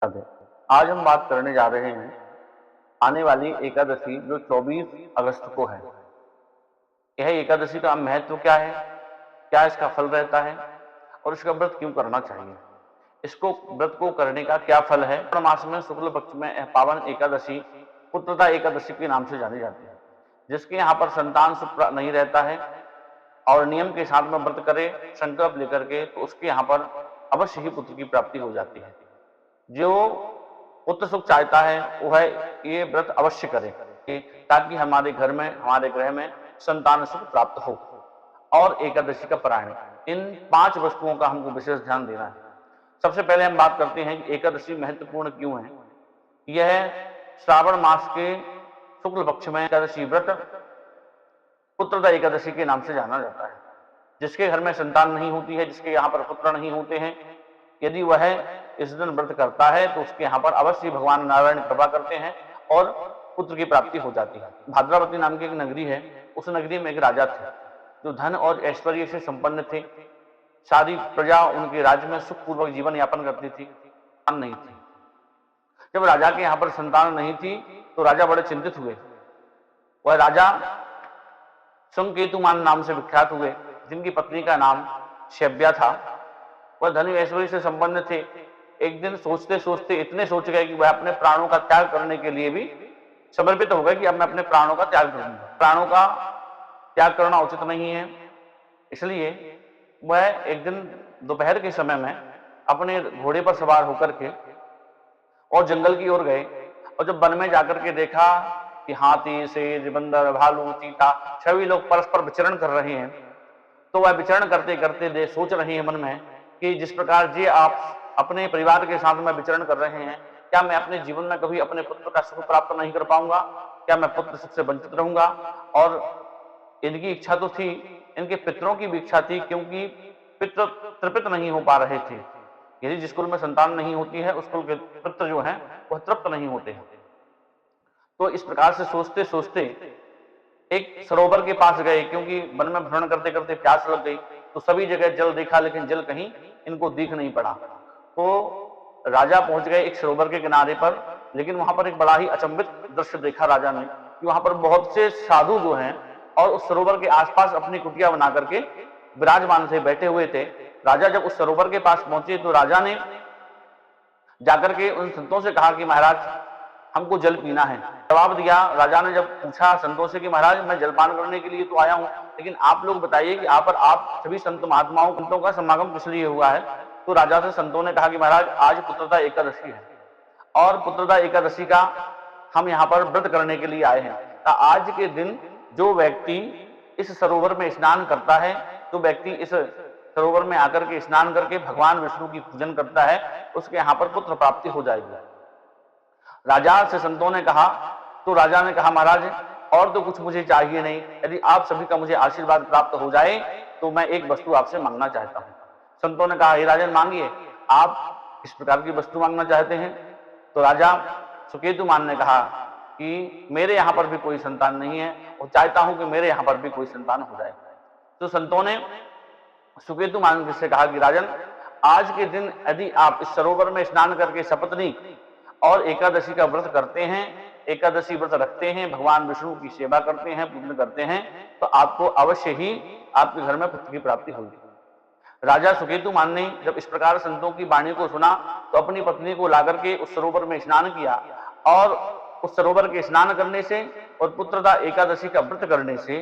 राधे। आज हम बात करने जा रहे हैं आने वाली एकादशी जो 24 अगस्त को है। यह एकादशी का महत्व क्या है, क्या इसका फल रहता है और इसका व्रत क्यों करना चाहिए, इसको व्रत को करने का क्या फल है। श्रावण मास में शुक्ल पक्ष में यह पावन एकादशी पुत्रदा एकादशी के नाम से जानी जाती है, जिसके यहाँ पर संतान सुख नहीं रहता है और नियम के साथ में व्रत करे, संकल्प लेकर के, तो उसके यहाँ पर अवश्य ही पुत्र की प्राप्ति हो जाती है। जो पुत्र सुख चाहता है वह ये व्रत अवश्य करे ताकि हमारे घर में, हमारे गृह में संतान सुख प्राप्त हो। और एकादशी का पारायण, इन 5 वस्तुओं का हमको विशेष ध्यान देना है। सबसे पहले हम बात करते हैं कि एकादशी महत्वपूर्ण क्यों है। यह श्रावण मास के शुक्ल पक्ष में एकादशी व्रत पुत्रदा एकादशी के नाम से जाना जाता है। जिसके घर में संतान नहीं होती है, जिसके यहाँ पर पुत्र नहीं होते हैं, यदि वह इस दिन व्रत करता है तो उसके यहाँ पर अवश्य भगवान नारायण कृपा करते हैं और पुत्र की प्राप्ति हो जाती है। भाद्रावती नाम की एक नगरी है, उस नगरी में एक राजा थे जो धन और ऐश्वर्य से संपन्न थे। सारी प्रजा उनके राज्य में सुखपूर्वक जीवन यापन करती थी, नहीं थी। जब राजा के यहाँ पर संतान नहीं थी तो राजा बड़े चिंतित हुए। वह राजा संकेतुमान नाम से विख्यात हुए, जिनकी पत्नी का नाम शैब्या था। वह धन ऐश्वर्य से संपन्न थे। एक दिन सोचते सोचते इतने सोच गए कि वह अपने प्राणों का त्याग करने के लिए भी समर्पित हो गए कि अब मैं अपने प्राणों का त्याग करूंगा। प्राणों का त्याग करना उचित नहीं है, इसलिए वह एक दिन दोपहर के समय में अपने घोड़े पर सवार होकर के और जंगल की ओर गए। और जब वन में जाकर के देखा कि हाथी, शेर, बंदर, भालू, चीता सभी लोग परस्पर विचरण कर रहे हैं, तो वह विचरण करते करते सोच रहे हैं मन में कि जिस प्रकार जी आप अपने परिवार के साथ में विचरण कर रहे हैं, क्या मैं अपने जीवन में कभी अपने पुत्र का सुख प्राप्त नहीं कर पाऊंगा? क्या मैं पुत्र सुख से वंचित रहूंगा? और इनकी इच्छा तो थी, इनके पितरों की भी इच्छा थी, क्योंकि पितृ तृप्त नहीं हो पा रहे थे। यदि जिस कुल में संतान नहीं होती है उस कुल के पितृ जो हैं वह तृप्त नहीं होते हैं। तो इस प्रकार से सोचते सोचते एक सरोवर के पास गए, क्योंकि वन में भ्रमण करते करते प्यास लग गई। तो सभी जगह जल देखा लेकिन जल कहीं इनको दिख नहीं पड़ा। तो राजा पहुंच गए एक सरोवर के किनारे पर, लेकिन वहां पर एक बड़ा ही अचंभित दृश्य देखा राजा ने कि वहां पर बहुत से साधु जो हैं और उस सरोवर के आसपास अपनी कुटिया बना करके विराजमान थे, बैठे हुए थे। राजा जब उस सरोवर के पास पहुंचे तो राजा ने जाकर के उन संतों से कहा कि महाराज हमको जल पीना है। जवाब दिया राजा ने, जब पूछा संतों से कि महाराज मैं जलपान करने के लिए तो आया हूं, लेकिन आप लोग बताइए कि आप सभी संत महात्माओं संतों का समागम किस लिए हुआ है? तो राजा से संतों ने कहा कि महाराज आज पुत्रदा एकादशी है और पुत्रदा एकादशी का हम यहाँ पर व्रत करने के लिए आए हैं। तो आज के दिन जो व्यक्ति इस सरोवर में स्नान करता है, जो व्यक्ति इस सरोवर में आकर के स्नान करके भगवान विष्णु की पूजन करता है, उसके यहाँ पर पुत्र प्राप्ति हो जाएगी। राजा से संतों ने कहा, तो राजा ने कहा महाराज और तो कुछ मुझे चाहिए नहीं, यदि आप सभी का मुझे आशीर्वाद प्राप्त हो जाए तो मैं एक वस्तु आपसे मांगना चाहता हूं। संतों ने कहा हे राजन मांगिए, आप इस प्रकार की वस्तु मांगना चाहते हैं? तो राजा सुकेतुमान ने कहा कि मेरे यहाँ पर भी कोई संतान नहीं है और चाहता हूं कि मेरे यहाँ पर भी कोई संतान हो जाए। तो संतों ने सुकेतुमान से कहा कि राजन आज के दिन यदि आप इस सरोवर में स्नान करके सपत्नी और एकादशी का व्रत करते हैं, एकादशी व्रत रखते हैं, भगवान विष्णु की सेवा करते हैं, पूजन करते हैं, तो आपको अवश्य ही आपके घर में पुत्र की प्राप्ति होगी। राजा सुकेतुमान ने जब इस प्रकार संतों की वाणी को सुना तो अपनी पत्नी को लाकर के उस सरोवर में स्नान किया और उस सरोवर के स्नान करने से और पुत्रदा एकादशी का व्रत करने से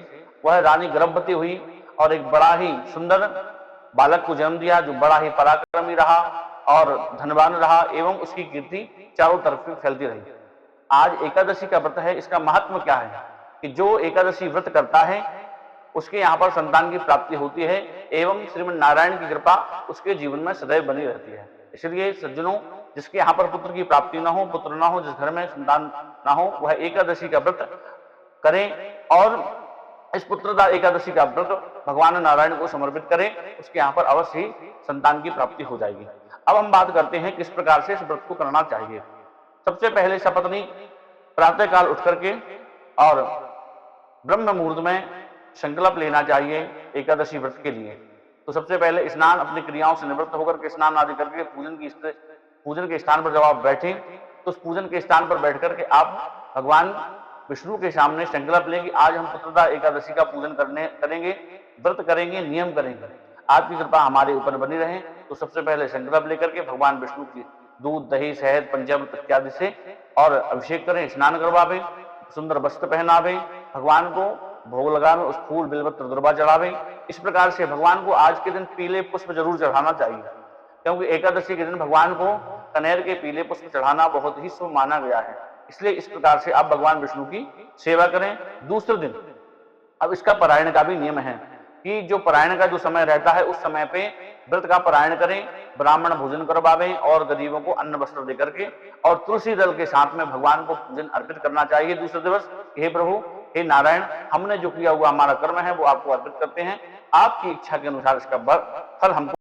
वह रानी गर्भवती हुई और एक बड़ा ही सुंदर बालक को जन्म दिया, जो बड़ा ही पराक्रमी रहा और धनवान रहा एवं उसकी कीर्ति चारों तरफ फैलती रही। आज एकादशी का व्रत है, इसका महत्व क्या है कि जो एकादशी व्रत करता है उसके यहाँ पर संतान की प्राप्ति होती है एवं श्रीमन नारायण की कृपा उसके जीवन में सदैव बनी रहती है। इसलिए सज्जनों, जिसके यहाँ पर पुत्र की प्राप्ति न हो, पुत्र न हो, जिस घर में संतान न हो, वह एकादशी का व्रत करें और इस पुत्रदा एकादशी का व्रत भगवान नारायण को समर्पित करें, उसके यहाँ पर अवश्य ही संतान की प्राप्ति हो जाएगी। अब हम बात करते हैं किस प्रकार से इस व्रत को करना चाहिए। सबसे पहले सपत्नी प्रातः काल उठ करके और ब्रह्म मुहूर्त में संकल्प लेना चाहिए एकादशी व्रत के लिए। तो सबसे पहले स्नान, अपनी क्रियाओं से निवृत्त होकर के स्नान आदि करके पूजन की पूजन के स्थान पर जब आप बैठे तो उस पूजन के स्थान पर बैठ करके आप भगवान विष्णु के सामने संकल्प लें कि आज हम पुत्रदा एकादशी का पूजन करेंगे, व्रत करेंगे, नियम करेंगे, आपकी कृपा हमारे ऊपर बनी रहे। तो सबसे पहले संकल्प लेकर के भगवान विष्णु की दूध, दही, शहद, पंचामृत इत्यादि से और अभिषेक करें, स्नान करवावे, सुंदर वस्त्र पहनावे, भगवान को भोग लगावे, उस फूल, बिलपत्र, दुर्वा चढ़ावे। इस प्रकार से भगवान को आज के दिन पीले पुष्प जरूर चढ़ाना चाहिए, क्योंकि एकादशी के दिन भगवान को कनेर के पीले पुष्प चढ़ाना बहुत ही शुभ माना गया है। इसलिए इस प्रकार से आप भगवान विष्णु की सेवा करें। दूसरे दिन अब इसका पारायण का भी नियम है कि जो पारायण का जो समय रहता है उस समय पे व्रत का पारायण करें, ब्राह्मण भोजन करवावें और गरीबों को अन्न वस्त्र देकर के और तुलसी दल के साथ में भगवान को पूजन अर्पित करना चाहिए दूसरे दिवस। हे प्रभु, हे नारायण, हमने जो किया हुआ हमारा कर्म है वो आपको अर्पित करते हैं, आपकी इच्छा के अनुसार इसका फल हमको